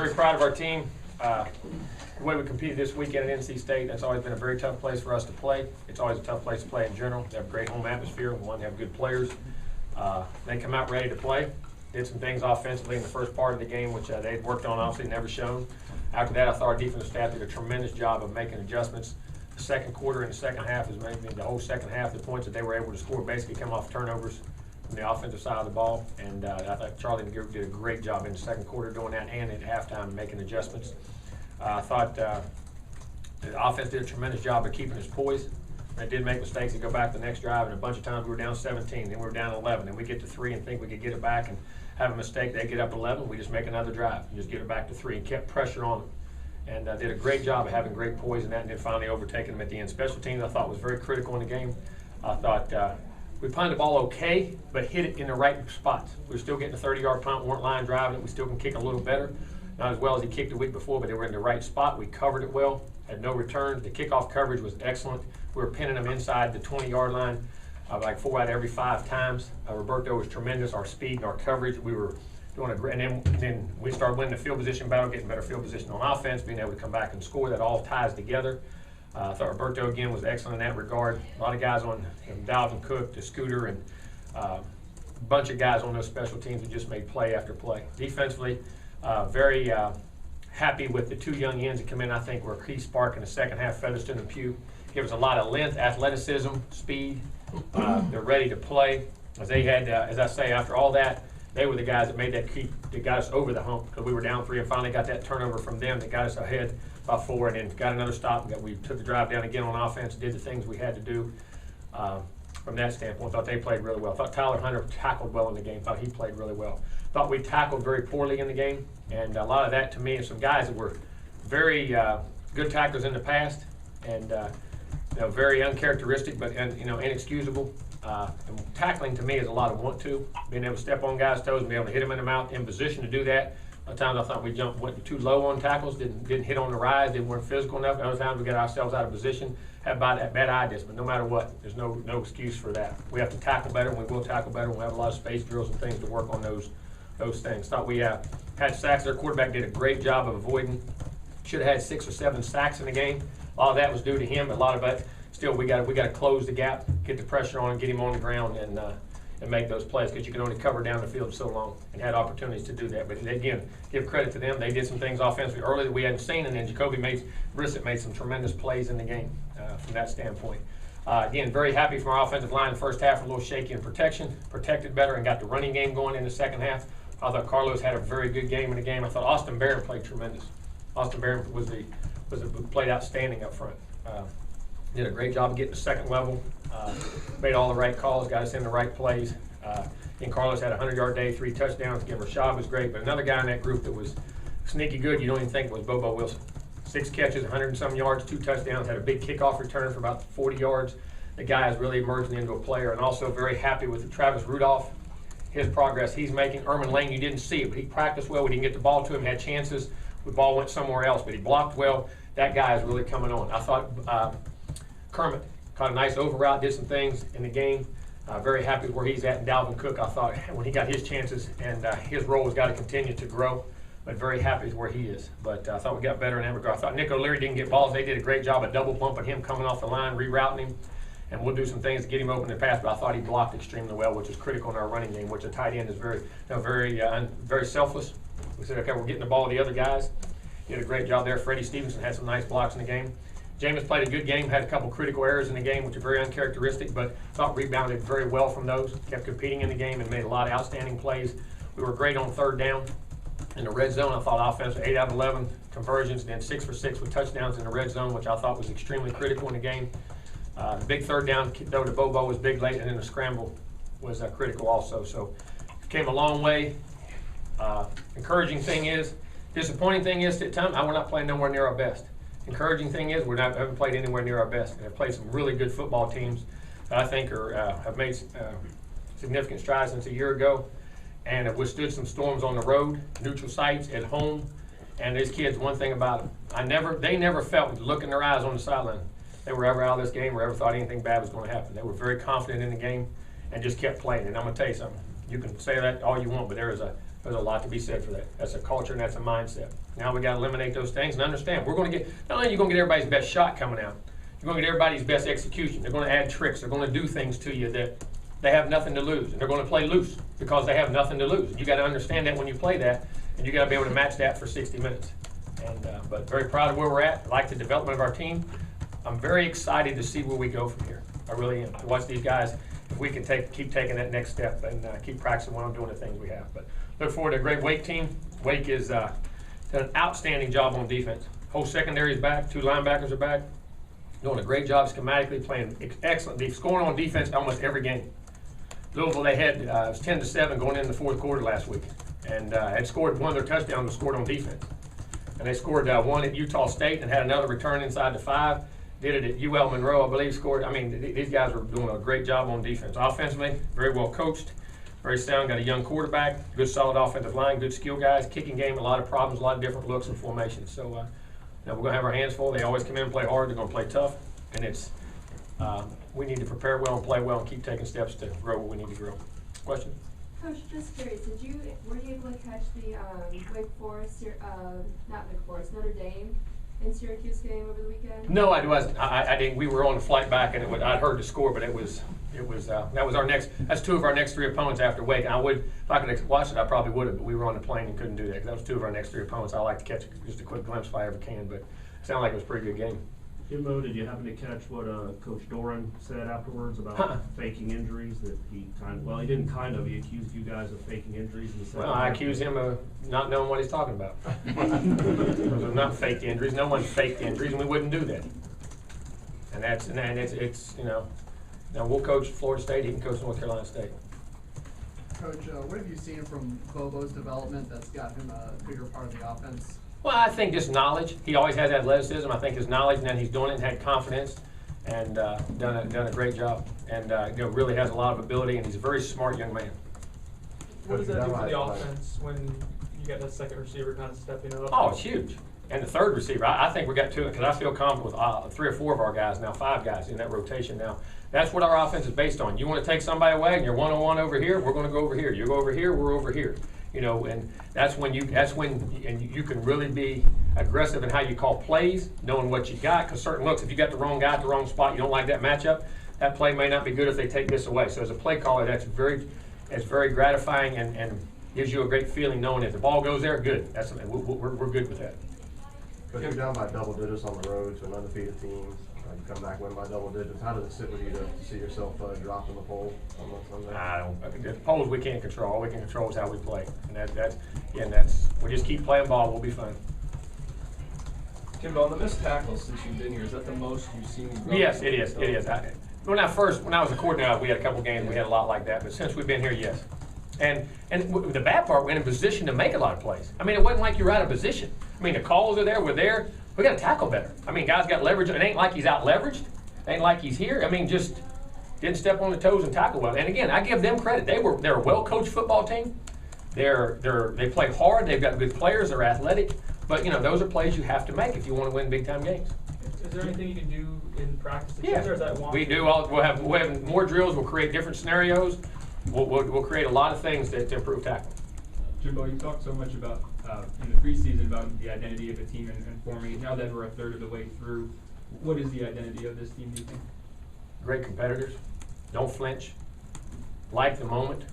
very proud of our team. The way we competed this weekend at NC State, that's always been a very tough place for us to play. It's always a tough place to play in general. They have a great home atmosphere. One, they have good players. They come out ready to play. Did some things offensively in the first part of the game, which they had worked on, obviously never shown. After that, I thought our defensive staff did a tremendous job of making adjustments. The second quarter and the second half is maybe the whole second half, the points that they were able to score basically come off turnovers from the offensive side of the ball. And I thought Charlie did a great job in the second quarter doing that and at halftime making adjustments. I thought the offense did a tremendous job of keeping us poised. They did make mistakes to go back the next drive, and a bunch of times we were down 17, then we were down 11, and we get to 3 and think we could get it back and have a mistake. They get up 11, we just make another drive and just get it back to 3 and kept pressure on them. And did a great job of having great poise in that and then finally overtaking them at the end. Special teams I thought was very critical in the game. I thought we punted the ball okay, but hit it in the right spots. We were still getting a 30-yard punt, weren't line driving it. We still can kick a little better. Not as well as he kicked the week before, but they were in the right spot. We covered it well, had no returns. The kickoff coverage was excellent. We were pinning them inside the 20-yard line like 4 out of every 5 times. Roberto was tremendous. Our speed and our coverage, we were doing a great, and then we started winning the field position battle, getting better field position on offense, being able to come back and score. That all ties together. I thought Roberto, again, was excellent in that regard. A lot of guys on Dalvin Cook to Scooter and a bunch of guys on those special teams that just made play after play. Defensively, very happy with the 2 young ends that come in. I think were a key spark in the second half. Featherston and Pugh give us a lot of length, athleticism, speed. They're ready to play. As they had, as I say, after all that, they were the guys that made that key, that got us over the hump because we were down 3 and finally got that turnover from them that got us ahead by 4 and then got another stop. We took the drive down again on offense, did the things we had to do from that standpoint. Thought they played really well. Thought Tyler Hunter tackled well in the game. Thought he played really well. Thought we tackled very poorly in the game, and a lot of that to me is some guys that were very good tacklers in the past and very uncharacteristic but inexcusable. And tackling to me is a lot of want to, being able to step on guys' toes and be able to hit them in the mouth in position to do that. Other times I thought we went too low on tackles, didn't hit on the rise, weren't physical enough. Other times we got ourselves out of position, had bad ideas. But no matter what, there's no excuse for that. We have to tackle better, and we will tackle better. We'll have a lot of space drills and things to work on those things. Thought we had sacks. Their quarterback did a great job of avoiding. Should have had 6 or 7 sacks in the game. A lot of that was due to him, but a lot of it still we got to close the gap, get the pressure on him, get him on the ground, and make those plays because you can only cover down the field so long, and had opportunities to do that. But again, give credit to them. They did some things offensively early that we hadn't seen, and then Jacoby Brissett made some tremendous plays in the game from that standpoint. Again, very happy from our offensive line. The first half a little shaky in protection, protected better, and got the running game going in the second half. I thought Carlos had a very good game in the game. I thought Austin Barron played tremendous. Austin Barron played outstanding up front. Did a great job of getting the second level, made all the right calls, got us in the right plays. And Carlos had a 100-yard day, 3 touchdowns. Again, Rashad was great, but another guy in that group that was sneaky good, you don't even think, was Bobo Wilson. 6 catches, 100 and some yards, 2 touchdowns, had a big kickoff return for about 40 yards. The guy is really emerging into a player, and also very happy with Travis Rudolph, his progress he's making. Erman Lane, you didn't see it, but he practiced well. We didn't get the ball to him, had chances. The ball went somewhere else, but he blocked well. That guy is really coming on. I thought Kermit caught a nice over route, did some things in the game. Very happy with where he's at. And Dalvin Cook, I thought when he got his chances, and his role has got to continue to grow, but very happy with where he is. But I thought we got better in that regard. I thought Nick O'Leary didn't get balls. They did a great job of double bumping him coming off the line, rerouting him, and we'll do some things to get him open in the pass. But I thought he blocked extremely well, which is critical in our running game, which a tight end is very selfless. We said, okay, we're getting the ball to the other guys. Did a great job there. Freddie Stevenson had some nice blocks in the game. Jameis played a good game, had a couple critical errors in the game, which are very uncharacteristic, but thought rebounded very well from those. Kept competing in the game and made a lot of outstanding plays. We were great on 3rd down. In the red zone, I thought offense 8 out of 11 conversions, and then 6 for 6 with touchdowns in the red zone, which I thought was extremely critical in the game. The big 3rd down though to Bobo was big late, and then the scramble was critical also. So came a long way. Encouraging thing is, disappointing thing is at times we're not playing nowhere near our best. Encouraging thing is haven't played anywhere near our best, and have played some really good football teams that I think have made significant strides since a year ago, and have withstood some storms on the road, neutral sites, at home. And these kids, one thing about them, they never felt, with the look in their eyes on the sideline, they were ever out of this game or ever thought anything bad was going to happen. They were very confident in the game and just kept playing. And I'm going to tell you something. You can say that all you want, but there is a There's a lot to be said for that. That's a culture and that's a mindset. Now we got to eliminate those things and understand we're going to get, not only are you going to get everybody's best shot coming out, you're going to get everybody's best execution. They're going to add tricks. They're going to do things to you that they have nothing to lose, and they're going to play loose because they have nothing to lose. You got to understand that when you play that, and you got to be able to match that for 60 minutes. And but very proud of where we're at. I like the development of our team. I'm very excited to see where we go from here. I really am. To watch these guys, if we can keep taking that next step and keep practicing when I'm doing the things we have. But look forward to a great Wake team. Wake is done an outstanding job on defense. Whole secondary is back. 2 linebackers are back. Doing a great job schematically, playing excellent defense, scoring on defense almost every game. Louisville, they had it was 10-7 going into the fourth quarter last week, and had scored one of their touchdowns was scored on defense. And they scored one at Utah State and had another return inside the 5. Did it at UL Monroe, I believe, scored. I mean, these guys were doing a great job on defense. Offensively, very well coached, very sound, got a young quarterback, good solid offensive line, good skill guys, kicking game, a lot of problems, a lot of different looks and formations. So now we're going to have our hands full. They always come in and play hard. They're going to play tough. And it's we need to prepare well and play well and keep taking steps to grow what we need to grow. Question? Coach, just curious, were you able to catch the Wake Forest, not Wake Forest, Notre Dame and Syracuse game over the weekend? No, I wasn't. I didn't. We were on the flight back, and I'd heard the score, but it was that was our next. That's 2 of our next 3 opponents after Wake. And if I could watch it, I probably would have, but we were on the plane and couldn't do that because that was 2 of our next 3 opponents. I like to catch just a quick glimpse if I ever can, but it sounded like it was a pretty good game. Jimbo, did you happen to catch what Coach Doran said afterwards about faking injuries? That he he didn't he accused you guys of faking injuries in the second half. I accuse him of not knowing what he's talking about. Those are not fake injuries. No one faked injuries, and we wouldn't do that. And it's now we'll coach Florida State. He can coach North Carolina State. Coach, what have you seen from Bobo's development that's got him a bigger part of the offense? Well, I think just knowledge. He always has athleticism. I think his knowledge, and then he's doing it and had confidence, and done a great job. And really has a lot of ability, and he's a very smart young man. What does that do for the offense when you got that second receiver kind of stepping up? Oh, it's huge. And the third receiver, I think we got 2 because I feel confident with 3 or 4 of our guys now, 5 guys in that rotation now. That's what our offense is based on. You want to take somebody away, and you're one-on-one over here. We're going to go over here. You go over here. We're over here. And that's when you can really be aggressive in how you call plays, knowing what you got. Because certain looks, if you got the wrong guy at the wrong spot, you don't like that matchup. That play may not be good if they take this away. So as a play caller, it's very gratifying and gives you a great feeling knowing if the ball goes there, good. We're good with that. But you're down by double digits on the road to an undefeated team. You come back, win by double digits. How does it sit with you to see yourself dropping the poll on Sunday? The polls we can't control. All we can control is how we play, and we just keep playing ball. We'll be fine. Jimbo, on the missed tackles since you've been here, is that the most you've seen? Yes, it is. It is. When I was a coordinator, we had a couple games. We had a lot like that, but since we've been here, yes. And the bad part, we're in a position to make a lot of plays. I mean, it wasn't like you're out of position. I mean, the calls are there. We're there. We got to tackle better. I mean, guys got leverage. It ain't like he's out leveraged. It ain't like he's here. I mean, just didn't step on the toes and tackle well. And again, I give them credit. They're a well-coached football team. They play hard. They've got good players. They're athletic. But those are plays you have to make if you want to win big-time games. Is there anything you can do in practice? Yeah, or is that we do. We'll have more drills. We'll create different scenarios. We'll create a lot of things to improve tackling. Jimbo, you talked so much about in the preseason about the identity of a team and forming it. Now that we're a third of the way through, what is the identity of this team, do you think? Great competitors, don't flinch, like the moment.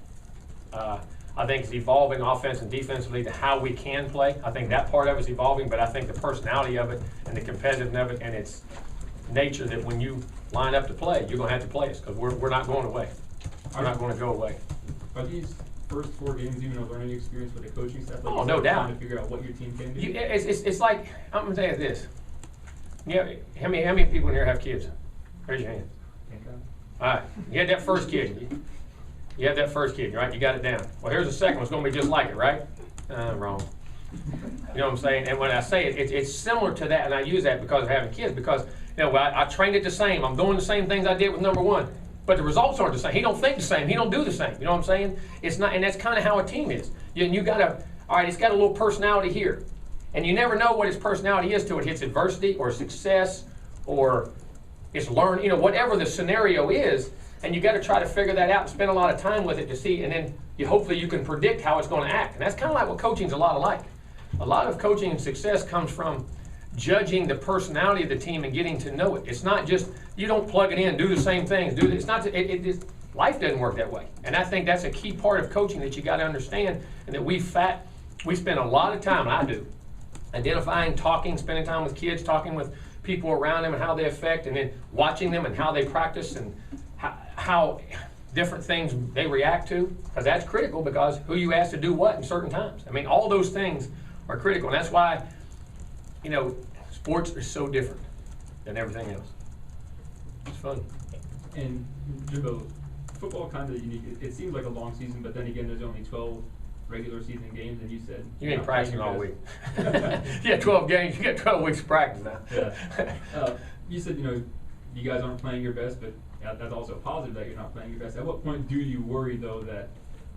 I think it's evolving offense and defensively to how we can play. I think that part of it's evolving, but I think the personality of it and the competitiveness of it and its nature that when you line up to play, you're going to have to play us because we're not going away. We're not going to go away. Are these first 4 games even a learning experience for the coaching staff? Oh, no doubt. Trying to figure out what your team can do? It's like, I'm going to tell you this. How many people in here have kids? Raise your hand. All right. You had that first kid. You had that first kid, right? You got it down. Well, here's the second one. It's going to be just like it, right? Wrong. You know what I'm saying? And when I say it, it's similar to that, and I use that because of having kids. Because I trained it the same. I'm doing the same things I did with number 1. But the results aren't the same. He don't think the same. He don't do the same. You know what I'm saying? It's not, and that's kind of how a team is. You got to, all right, it's got a little personality here. And you never know what his personality is till it hits adversity or success or it's learn, whatever the scenario is. And you gotta try to figure that out and spend a lot of time with it to see, and then hopefully you can predict how it's gonna act. And that's kinda like what coaching's a lot alike. A lot of coaching and success comes from judging the personality of the team and getting to know it. It's not just, you don't plug it in, do the same things, it's not, life doesn't work that way. And I think that's a key part of coaching that you gotta understand, and that we spend a lot of time, and I do, identifying, talking, spending time with kids, talking with people around them and how they affect, and then watching them and how they practice and how different things they react to, because that's critical, because who you ask to do what in certain times. I mean, all those things are critical, and that's why, you know, sports are so different than everything else. It's fun. And Jimbo, football kind of unique. It seems like a long season, but then again, there's only 12 regular season games, and you said You ain't practicing all week. best. You got 12 games, you got 12 weeks of practice now. Yeah. You said, you know, you guys aren't playing your best, but that's also positive that you're not playing your best. At what point do you worry, though, that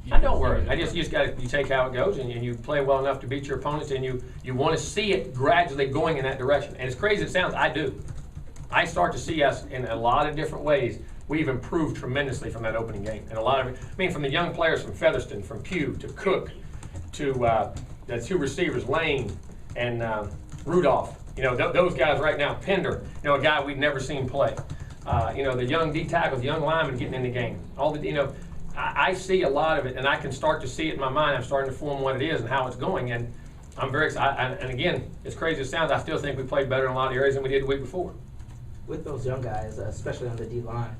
you I don't worry. You just gotta, you take how it goes, and you play well enough to beat your opponents, and you want to see it gradually going in that direction. And as crazy as it sounds, I do. I start to see us in a lot of different ways. We've improved tremendously from that opening game. And a lot of it, I mean, from the young players from Featherston, from Pugh to Cook, to the two receivers, Lane and Rudolph. You know, those guys right now, Pender, you know, a guy we've never seen play. You know, the young D tackles, the young linemen getting in the game. All the, you know, I see a lot of it, and I can start to see it in my mind. I'm starting to form what it is and how it's going, and I'm very excited. And again, as crazy as it sounds, I still think we played better in a lot of areas than we did the week before. With those young guys, especially on the D line,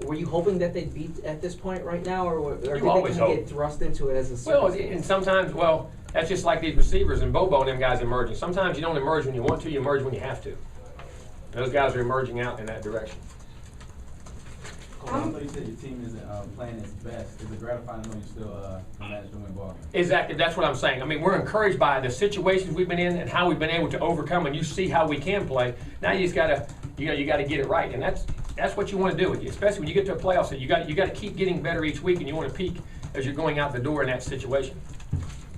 were you hoping that they'd beat at this point right now, or did they always kind of hope. get thrust into it as a Well, circumstance? and sometimes, well, that's just like these receivers and Bobo and them guys emerging. Sometimes you don't emerge when you want to, you emerge when you have to. And those guys are emerging out in that direction. I know you said your team isn't playing its best. Is it gratifying to know you still managed to win ball games? Exactly, that's what I'm saying. I mean, we're encouraged by the situations we've been in and how we've been able to overcome, and you see how we can play. Now you just gotta, you gotta get it right, and that's what you want to do, especially when you get to a playoff. So you got to keep getting better each week, and you want to peak as you're going out the door in that situation.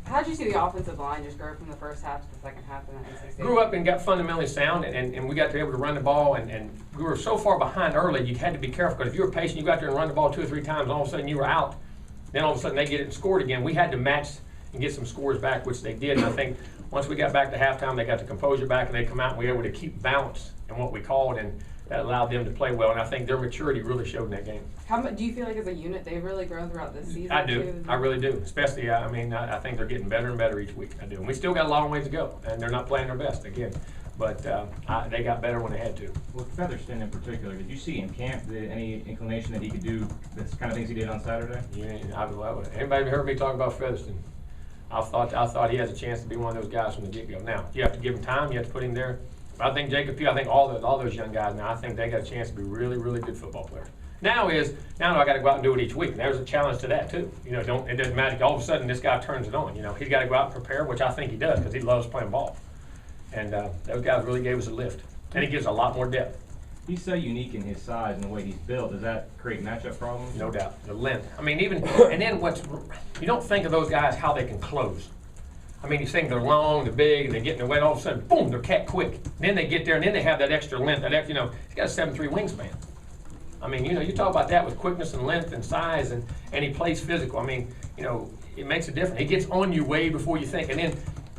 How did you see the offensive line just grow from the first half to the second half in that NC State? Grew up and got fundamentally sound, and we got to be able to run the ball, and we were so far behind early, you had to be careful, because if you were patient, you got there and run the ball 2 or 3 times, and all of a sudden you were out. Then all of a sudden they get it and scored again. We had to match and get some scores back, which they did, and I think once we got back to halftime, they got the composure back, and they come out, and we were able to keep balance in what we called, and that allowed them to play well, and I think their maturity really showed in that game. How much do you feel like as a unit they've really grown throughout this season? I do. too? I really do. Especially, I mean, I think they're getting better and better each week. I do. And we still got a long ways to go, and they're not playing their best again. But they got better when they had to. With Featherston in particular, did you see in camp any inclination that he could do the kind of things he did on Saturday? Yeah, anybody heard me talk about Featherston? I thought he has a chance to be one of those guys from the get-go. Now, you have to give him time. You have to put him there. But I think Jacob Pugh, I think all those young guys now, I think they got a chance to be really, really good football players. Now I got to go out and do it each week. And there's a challenge to that too. You know, it doesn't matter. All of a sudden this guy turns it on. You know, he's got to go out and prepare, which I think he does, because he loves playing ball. And those guys really gave us a lift. And he gives a lot more depth. He's so unique in his size and the way he's built. Does that create matchup problems? No doubt. The length. I mean, even, and then you don't think of those guys how they can close. I mean, you think they're long, they're big, and they get in the way, and all of a sudden, boom, they're cat quick. And then they get there, and then they have that extra length. You know, he's got a 7'3" wingspan. I mean, you know, you talk about that with quickness and length and size, and he plays physical. I mean, you know, it makes a difference. He gets on you way before you think, and then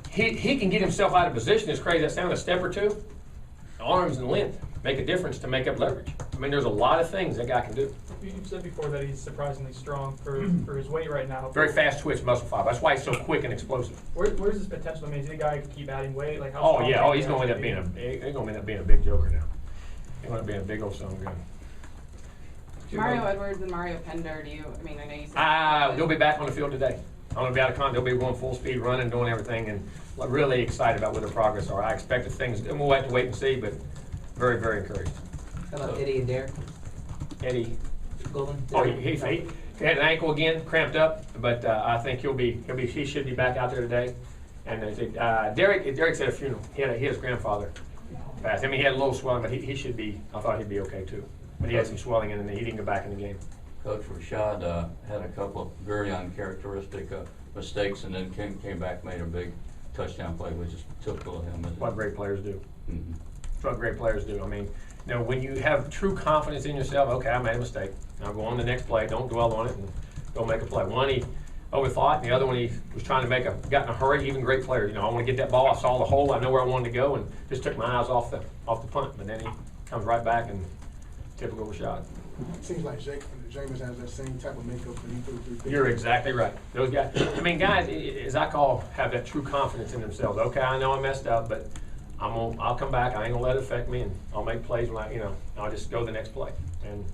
he can get himself out of position. As crazy as that sounds, a step or two, arms and length make a difference to make up leverage. I mean, there's a lot of things that guy can do. You've said before that he's surprisingly strong for his weight right now. Very fast twitch muscle fiber. That's why he's so quick and explosive. Where's his potential? I mean, is he a guy who can keep adding weight? Like how Oh strong yeah. can Oh, he he's going to actually end up be? being a big joker now. He's going to be a big old son gun. Mario Edwards and Mario Pender, I know you said They'll be back on the field today. I'm going to be out of con. They'll be going full speed, running, doing everything, and really excited about what their progress are. I expected things, and we'll have to wait and see, but very, very encouraged. How about Eddie and Derek? Eddie. Golden? Oh, he had an ankle again, cramped up, but I think he should be back out there today. And Derek's at a funeral. He had his grandfather passed. I mean, he had a little swelling, but he should be. I thought he'd be okay too. But he had some swelling, and he didn't go back in the game. Coach Rashad had a couple of very uncharacteristic mistakes, and then came back, made a big touchdown play, which is typical of him. What great players do. Mm-hmm. That's what great players do. I mean, you know, when you have true confidence in yourself, okay, I made a mistake. Now go on to the next play. Don't dwell on it and go make a play. One, he overthought, and the other one, he was trying to got in a hurry. Even great players, you know, I want to get that ball. I saw the hole. I know where I wanted to go, and just took my eyes off the punt. But then he comes right back and typical Rashad. It seems like Jameis has that same type of makeup when he threw 3 picks. You're exactly right. Those guys, I mean, guys, as I call, have that true confidence in themselves. Okay, I know I messed up, but I'll come back. I ain't gonna let it affect me, and I'll make plays when I'll just go the next play. And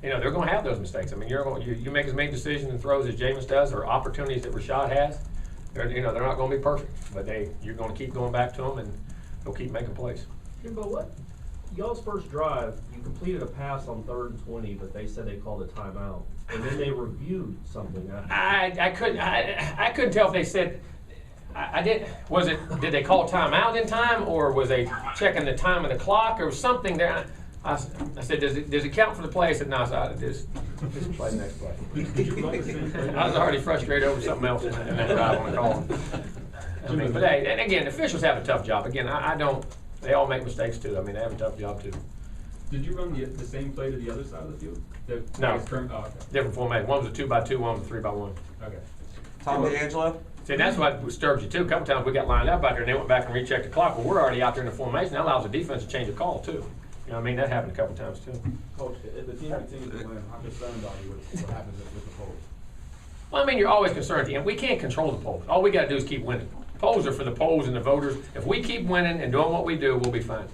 they're gonna have those mistakes. I mean, you make as many decisions and throws as Jameis does, or opportunities that Rashad has. They're not gonna be perfect, but you're gonna keep going back to them, and they'll keep making plays. Jimbo, what? Y'all's first drive, you completed a pass on 3rd and 20, but they said they called a timeout, and then they reviewed something after. I couldn't tell if they said. Did they call timeout in time, or was they checking the time of the clock, or something there? I said, does it count for the play? I said, no, just play the next play. I was already frustrated over something else in that drive on the call. I mean, but hey, and again, officials have a tough job. Again, I don't. They all make mistakes too. I mean, they have a tough job too. Did you run the same play to the other side of the field? No. Okay. Different formation. One was a 2x2, one was a 3x1. Okay. Tom DeAngelo? See, that's what disturbs you too. A couple times we got lined up out there and they went back and rechecked the clock. Well, we're already out there in the formation. That allows the defense to change the call too. You know what I mean? That happened a couple times too. Coach, if the team continues to win, how concerned are you with what happens with the polls? Well, I mean, you're always concerned. And we can't control the polls. All we got to do is keep winning. Polls are for the polls and the voters. If we keep winning and doing what we do, we'll be fine.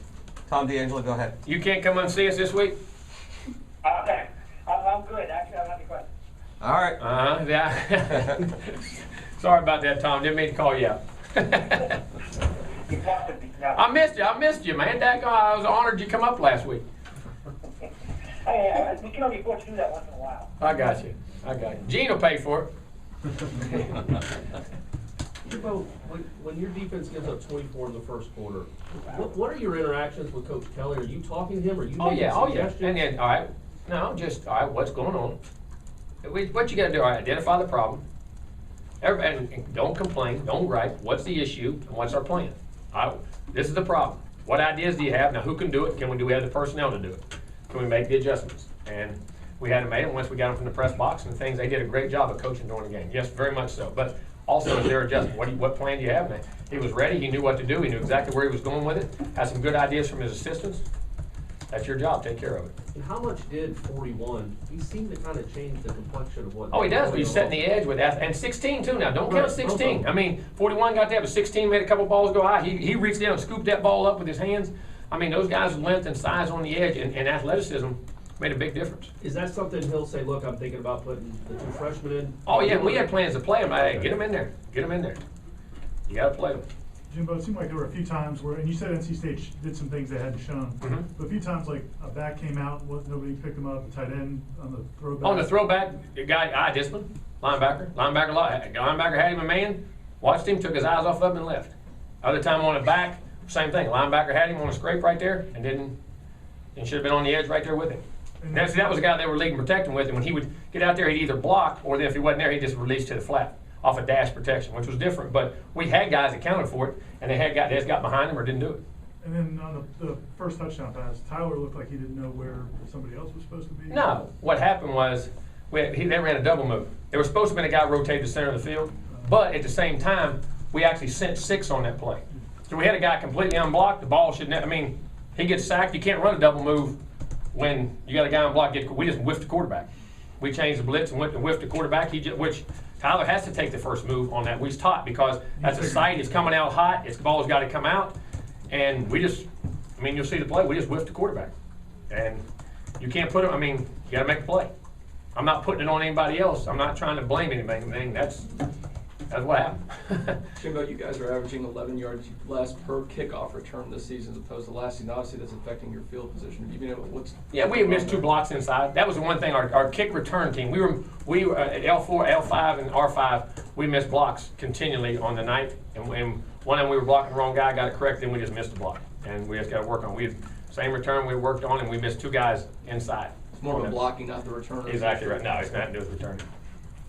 Tom DeAngelo, go ahead. You can't come and see us this week? Okay. I'm good. Actually, I don't have any questions. All right. Yeah. Sorry about that, Tom. Didn't mean to call you out. You talked to me. No. I missed you, man. I was honored you come up last week. Hey, we can only afford to do that once in a while. I got you. Gene will pay for it. Jimbo, when your defense gives up 24 in the first quarter, what are your interactions with Coach Kelly? Are you talking to him? Are you making suggestions? And then, all right, what's going on? What you got to do? All right, identify the problem. And don't complain, don't gripe. What's the issue and what's our plan? This is the problem. What ideas do you have? Now, who can do it? Do we have the personnel to do it? Can we make the adjustments? And we had them made, and once we got them from the press box and things, they did a great job of coaching during the game. Yes, very much so. But also, is there adjustment? What plan do you have? He was ready. He knew what to do. He knew exactly where he was going with it. Had some good ideas from his assistants. That's your job. Take care of it. And how much did 41? He seemed to kind of change the complexion of what. Oh, he does. But he's setting the edge with that, and 16 too. Now, don't count 16. I mean, 41 got there, but 16 made a couple balls go high. He reached down and scooped that ball up with his hands. I mean, those guys' length and size on the edge and athleticism made a big difference. Is that something he'll say, look, I'm thinking about putting the 2 freshmen in? Oh, yeah, we had plans to play them. Hey, get them in there. Get them in there. You got to play them. Jimbo, it seemed like there were a few times where, and you said NC State did some things they hadn't shown, but a few times like a back came out, nobody picked him up, the tight end on the throwback. On the throwback, the guy, discipline, linebacker had him a man, watched him, took his eyes off of him and left. Other time on the back, same thing. Linebacker had him on a scrape right there and should have been on the edge right there with him. Now, see, that was the guy they were leading protecting with, and when he would get out there, he'd either block, or then if he wasn't there, he'd just release to the flat off a dash protection, which was different. But we had guys that counted for it, and they just got behind him or didn't do it. And then on the first touchdown pass, Tyler looked like he didn't know where somebody else was supposed to be. No, what happened was they ran a double move. There was supposed to have been a guy rotate the center of the field, but at the same time, we actually sent 6 on that play. So we had a guy completely unblocked. The ball should never, he gets sacked. You can't run a double move when you got a guy unblocked. We just whiffed the quarterback. We changed the blitz and whiffed the quarterback, which Tyler has to take the first move on that. We was taught because that's a sight. It's coming out hot. The ball's got to come out. And we just, you'll see the play. We just whiffed the quarterback. And you can't put him, you got to make the play. I'm not putting it on anybody else. I'm not trying to blame anybody. That's what happened. Jimbo, you guys are averaging 11 yards less per kickoff return this season as opposed to last season. Obviously, that's affecting your field position. Have you been able Yeah, we missed 2 blocks inside. That was the one thing. Our kick return team. We were at L4, L5, and R5. We missed blocks continually on the night, and one of them we were blocking the wrong guy. Got it correct, then we just missed the block, and we just got to work on. We had same return we worked on, and we missed 2 guys inside. It's more of a blocking, not the return. Exactly right. No, it's nothing to do with returning.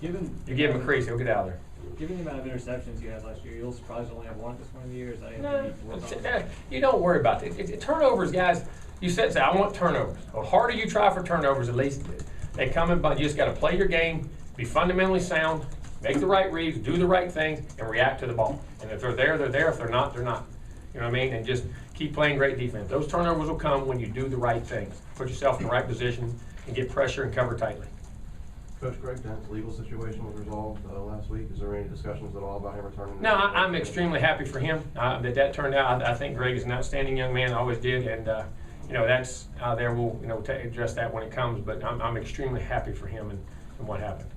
You give him a crease, he'll get out of there. Given the amount of interceptions you had last year, you'll surprised only have one at this point of the year. Is that No, anything you need to work on? you don't worry about it. Turnovers, guys, you said, say, I want turnovers. The harder you try for turnovers, at least they come in, but you just gotta play your game, be fundamentally sound, make the right reads, do the right things, and react to the ball. And if they're there, they're there. If they're not, they're not. You know what I mean? And just keep playing great defense. Those turnovers will come when you do the right things. Put yourself in the right position and get pressure and cover tightly. Coach Greg Dent's legal situation was resolved last week. Is there any discussions at all about him returning? No, I'm extremely happy for him that turned out. I think Greg is an outstanding young man, always did, and you know, that's there. We'll address that when it comes. But I'm extremely happy for him and what happened.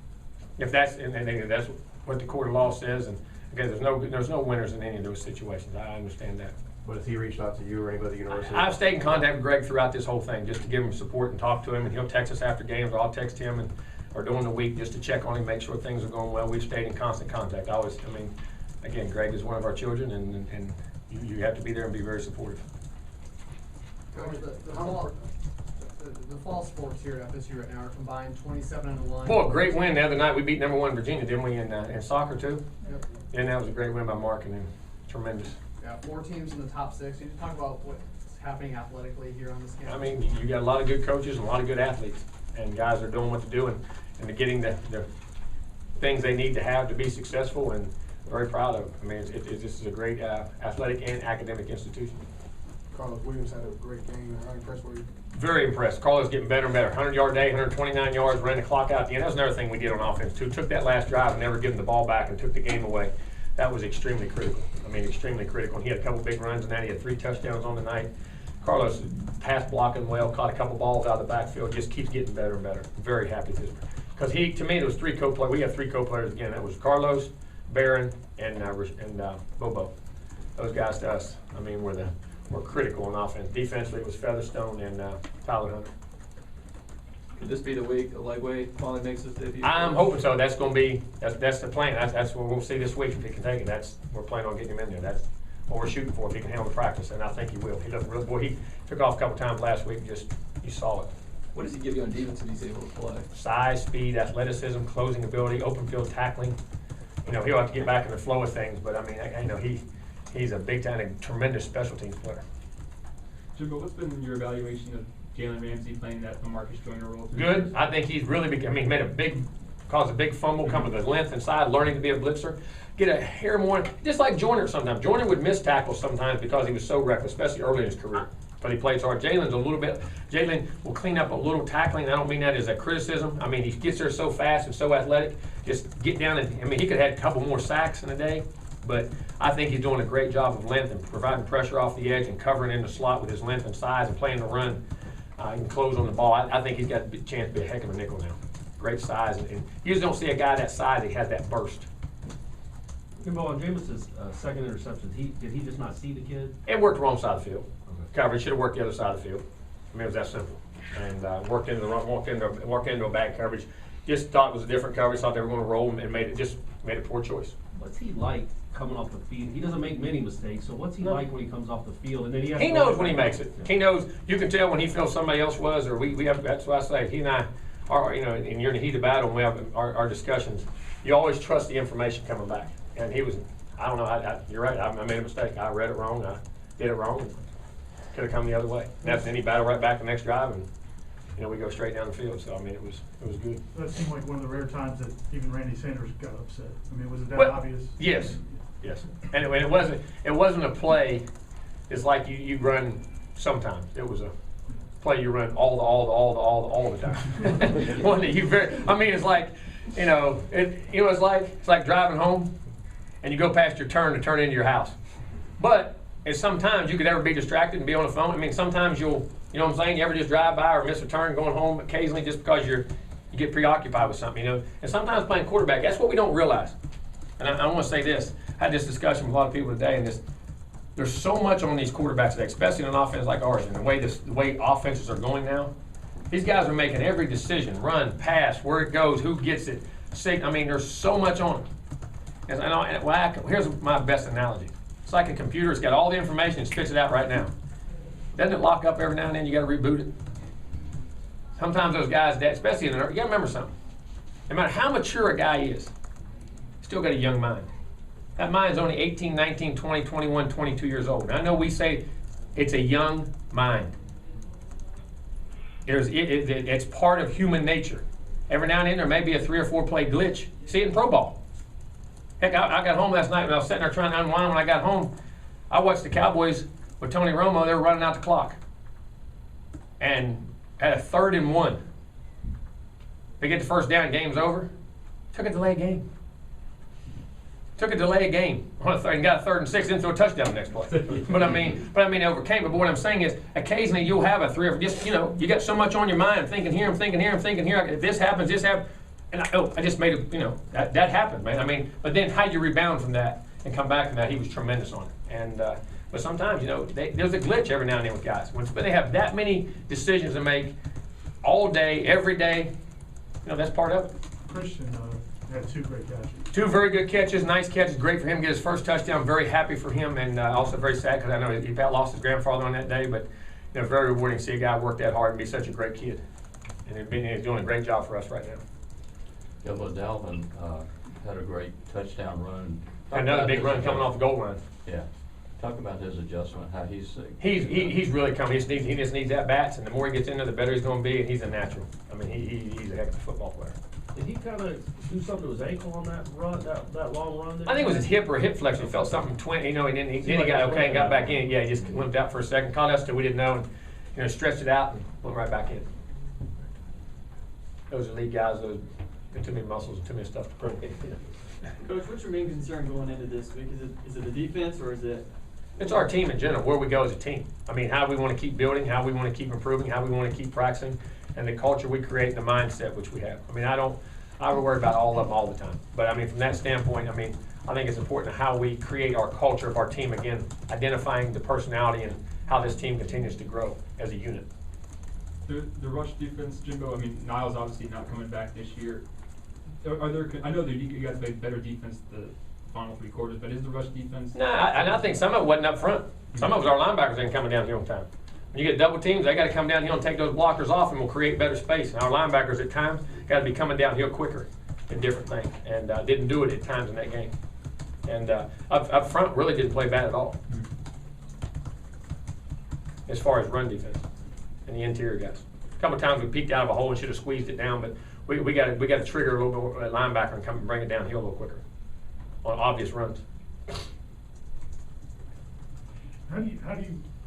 If that's and that's what the court of law says, and again, there's no winners in any of those situations. I understand that. But has he reached out to you or anybody at the university? I've stayed in contact with Greg throughout this whole thing, just to give him support and talk to him, and he'll text us after games, or I'll text him or during the week just to check on him, make sure things are going well. We've stayed in constant contact. Again, Greg is one of our children, and you have to be there and be very supportive. Coach, the fall sports here at FSU right now are combined 27-1. Boy, great win the other night. We beat #1 Virginia, didn't we, in soccer too? Yep. And that was a great win by Mark, and tremendous. Yeah, 4 teams in the top 6. Can you talk about what's happening athletically here on this campus? I mean, you got a lot of good coaches and a lot of good athletes, and guys are doing what to do, and they're getting the things they need to have to be successful, and very proud of them. I mean, this is a great athletic and academic institution. Carlos Williams had a great game. How impressed were you? Very impressed. Carlos getting better and better. 100-yard day, 129 yards, ran the clock out at the end. That was another thing we did on offense too. Took that last drive and never given the ball back and took the game away. That was extremely critical. I mean, extremely critical. And he had a couple big runs in that. He had 3 touchdowns on the night. Carlos pass blocking well, caught a couple balls out of the backfield, just keeps getting better and better. Very happy with his. Because to me, there was 3 co-players. We have 3 co-players again. That was Carlos, Barron, and Bobo. Those guys to us, I mean, were critical on offense. Defensively, it was Featherstone and Tyler Hunter. Could this be the week Legway finally makes his debut? I'm hoping so. That's going to be that's the plan. That's what we'll see this week if he can take it. We're planning on getting him in there. That's what we're shooting for if he can handle the practice, and I think he will. He doesn't really. Boy, he took off a couple times last week. You saw it. What does he give you on defense if he's able to play? Size, speed, athleticism, closing ability, open field tackling. You know, he'll have to get back in the flow of things, but I mean, I know he's a big time, a tremendous special teams player. Jimbo, what's been your evaluation of Jalen Ramsey playing that Marcus Joyner role? Good. I think he's really big. I mean, caused a big fumble, come with his length inside, learning to be a blitzer. Get a hair more, just like Joyner sometimes. Joyner would miss tackles sometimes because he was so reckless, especially early in his career. But he plays hard. Jalen will clean up a little tackling. I don't mean that as a criticism. I mean, he gets there so fast and so athletic. Just get down and, I mean, he could have had a couple more sacks in a day. But I think he's doing a great job of length and providing pressure off the edge and covering in the slot with his length and size and playing the run. He can close on the ball. I think he's got a chance to be a heck of a nickel now. Great size. And you just don't see a guy that size that has that burst. Jimbo, on Jameis's second interception, did he just not see the kid? It worked the wrong side of the field. Coverage should have worked the other side of the field. I mean, it was that simple. And walked into a bad coverage. Just thought it was a different coverage. Thought they were going to roll and made a poor choice. What's he like coming off the field? He doesn't make many mistakes. So what's he like when he comes off the field? And then he knows when he makes it. He knows. You can tell when he feels somebody else was, or we have. That's why I say he and I are. You know, and you're in the heat of battle. And we have our discussions. You always trust the information coming back. And he was. I don't know. You're right. I made a mistake. I read it wrong. I did it wrong. Could have come the other way. Then he battled right back the next drive, and you know we go straight down the field. So I mean, it was good. That seemed like one of the rare times that even Randy Sanders got upset. I mean, was it that obvious? Yes. And it wasn't a play. It's like you run sometimes. It was a play you run all the time. One that you I mean, it's like it's like driving home, and you go past your turn to turn into your house, but. And sometimes you could ever be distracted and be on the phone. I mean, sometimes you know what I'm saying? You ever just drive by or miss a turn going home occasionally just because you get preoccupied with something, you know? And sometimes playing quarterback, that's what we don't realize. And I want to say this. I had this discussion with a lot of people today, and there's so much on these quarterbacks today, especially in an offense like ours, and the way offenses are going now. These guys are making every decision, run, pass, where it goes, who gets it. I mean, there's so much on it. Here's my best analogy. It's like a computer. It's got all the information. It spits it out right now. Doesn't it lock up every now and then? You got to reboot it. Sometimes those guys, especially you got to remember something. No matter how mature a guy is, still got a young mind. That mind's only 18, 19, 20, 21, 22 years old. And I know we say it's a young mind. It's part of human nature. Every now and then there may be a 3 or 4 play glitch. See it in pro ball. Heck, I got home last night and I was sitting there trying to unwind. When I got home, I watched the Cowboys with Tony Romo. They were running out the clock. And at a 3rd and 1, they get the first down, game's over. Took a delay game. Took a delay a game on a third and got a 3rd and 6, didn't throw a touchdown the next play. But I mean, they overcame. But what I'm saying is, occasionally you'll have a 3 or just you got so much on your mind, thinking here, I'm thinking here, I'm thinking here. If this happens, and I just made it. That happened, man. I mean, but then how do you rebound from that and come back from that? He was tremendous on it. And but sometimes there's a glitch every now and then with guys. But they have that many decisions to make all day, every day. That's part of it. Christian had 2 great catches. 2 very good catches, nice catches, great for him to get his first touchdown. Very happy for him, and also very sad because I know he lost his grandfather on that day. But very rewarding to see a guy work that hard and be such a great kid. And he's doing a great job for us right now. Yeah, well, Dalvin had a great touchdown run. Another big run coming off the goal line. Yeah. Talk about his adjustment, how he's really coming. He just needs at bats, and the more he gets in there, the better he's going to be. And he's a natural. I mean, he's a heck of a football player. Did he kind of do something to his ankle on that run, that long run? I think it was his hip or a hip flexion. He felt something and then he got okay and got back in. Yeah, he just limped out for a second. Caught us till we didn't know, and stretched it out and went right back in. Those elite guys, those got too many muscles and too many stuff to prove. Coach, what's your main concern going into this week? Is it the defense or is it? It's our team in general, where we go as a team. I mean, how we want to keep building, how we want to keep improving, how we want to keep practicing, and the culture we create and the mindset which we have. I mean, I worry about all of them all the time. But I mean, from that standpoint, I think it's important how we create our culture of our team, again, identifying the personality and how this team continues to grow as a unit. The rush defense, Jimbo, I mean, Niles obviously not coming back this year. I know that you guys played better defense the final 3 quarters, but is the rush defense? No, I think some of it wasn't up front. Some of it was our linebackers ain't coming down here on time. When you get double teams, they got to come down here and take those blockers off, and we'll create better space. And our linebackers at times got to be coming downhill quicker in different things, and didn't do it at times in that game. And up front, really didn't play bad at all, as far as run defense and the interior guys. A couple of times we peeked out of a hole and should have squeezed it down, but we got to trigger a little bit at linebacker and come and bring it downhill a little quicker on obvious runs. How do you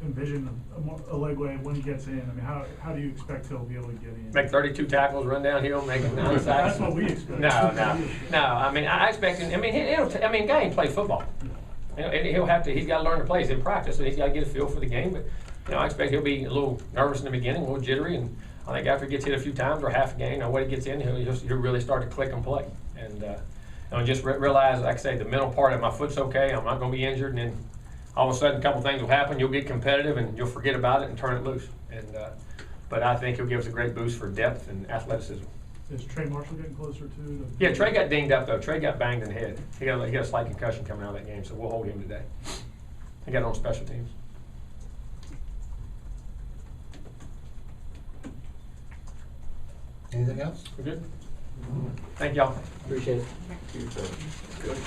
envision a Legway when he gets in? I mean, how do you expect he'll be able to get in? Make 32 tackles, run downhill, make 9 sacks. That's what we expect. No. I mean, I expect him. I mean, guy ain't played football. He'll have to. He's got to learn to play. He's in practice, so he's got to get a feel for the game. But I expect he'll be a little nervous in the beginning, a little jittery, and I think after he gets hit a few times or half a game, or when he gets in, he'll really start to click and play. And just realize, like I say, the mental part of my foot's okay. I'm not going to be injured, and then all of a sudden, a couple things will happen. You'll get competitive, and you'll forget about it and turn it loose. But I think he'll give us a great boost for depth and athleticism. Is Trey Marshall getting closer to? Yeah, Trey got dinged up though. Trey got banged in the head. He got a slight concussion coming out of that game, so we'll hold him today. He got it on special teams. Anything else? We're good. Thank y'all. Appreciate it. Good.